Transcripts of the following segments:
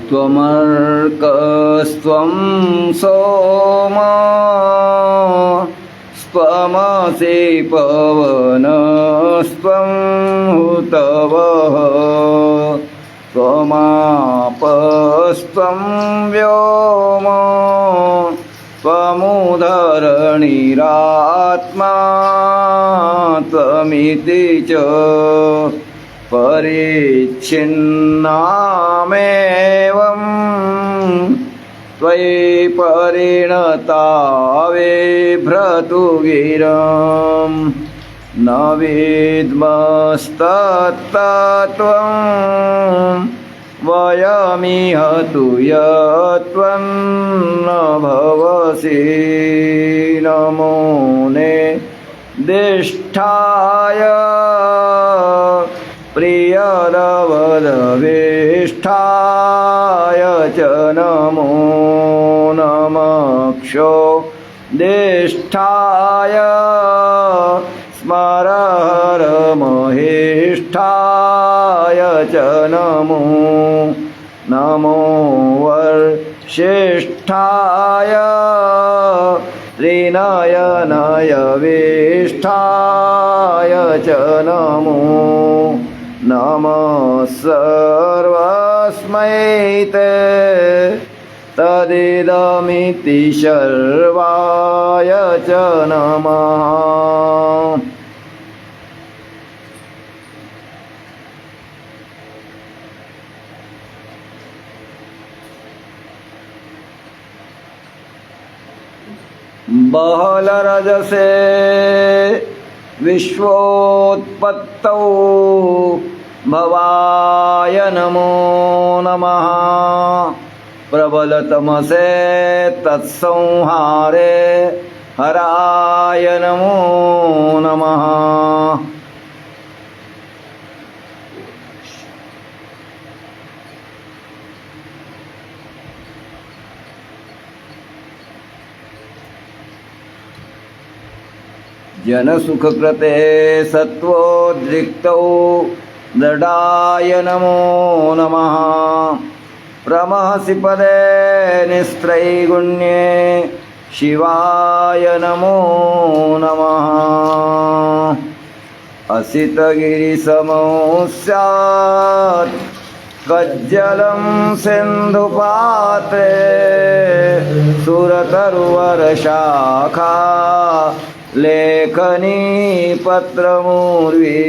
त्वमर्कस्त्वं सोमा स्वमसि पवनस्त्वं हुतवः त्वमापस्त्वं व्योम त्वमुदरणिरात्मा त्वमिति च परिच्छिन्नामेवं त्वयि परिणता बिभ्रतु गिरं न विद्मस्तत्तत्त्वं वयमिह तु यत्त्वं न भवसि नमो निर्दिष्ठाय प्रियरवदविष्ठाय च नमो नमक्षो दिष्ठाय स्मरहरमहिष्ठाय च नमो नमो वर्षिष्ठाय त्रिनयनयविष्ठाय च नमो नमः सर्वस्मै ते तदिदमिति सर्वाय च नमः। बहलरजसे विश्वोत्पत्तौ भवाय नमो नमः प्रबलतमसे तत्संहारे हराय नमो नमः। जनसुखकृते सत्वोद्रिक्तौ दृढाय नमो नमः प्रमहसि पदे निस्त्रैगुण्ये शिवाय नमो नमः। असितगिरिसमो स्यात् कज्जलं सिन्धुपात्रे सुरतरुवरशाखा लेखनी पत्रमूर्वी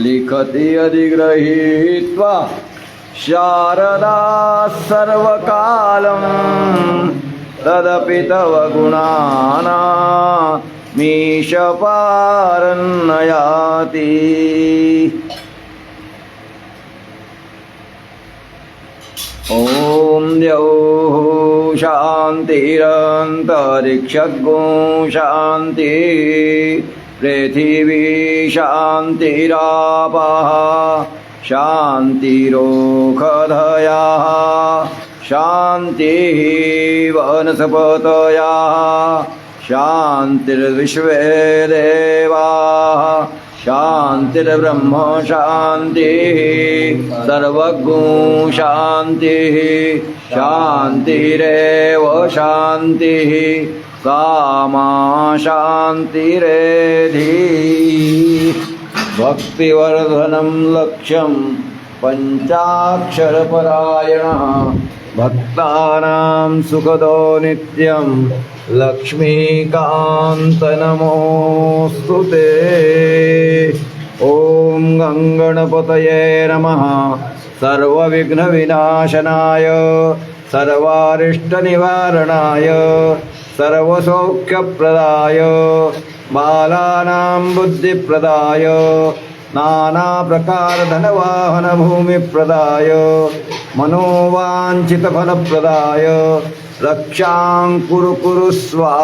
लिखति अधिगृहीत्वा शारदा सर्वकालं तदपि तव गुणानामीशपारन्नयाति। ॐ द्यौः शान्तिरन्तरिक्षगो शान्ति पृथिवी शान्तिरापः शान्तिरोषधयः शान्तिः वनस्पतयः शान्तिर्विश्वे देवाः शान्तिर्ब्रह्म शान्तिः सर्वगो शान्तिः शान्तिरेव शान्तिः कामा शान्तिरेधि। भक्तिवर्धनं लक्ष्यं पञ्चाक्षरपरायणः भक्तानां सुखदो नित्यं लक्ष्मीकान्त नमोऽस्तु ते। ॐ गङ्गणपतये नमः सर्वविघ्नविनाशनाय सर्वारिष्टनिवारणाय सर्वसौख्यप्रदाय बालानां बुद्धिप्रदाय नानाप्रकारधनवाहनभूमिप्रदाय मनोवाञ्छितफलप्रदाय रक्षां कुरु कुरु स्वाहा।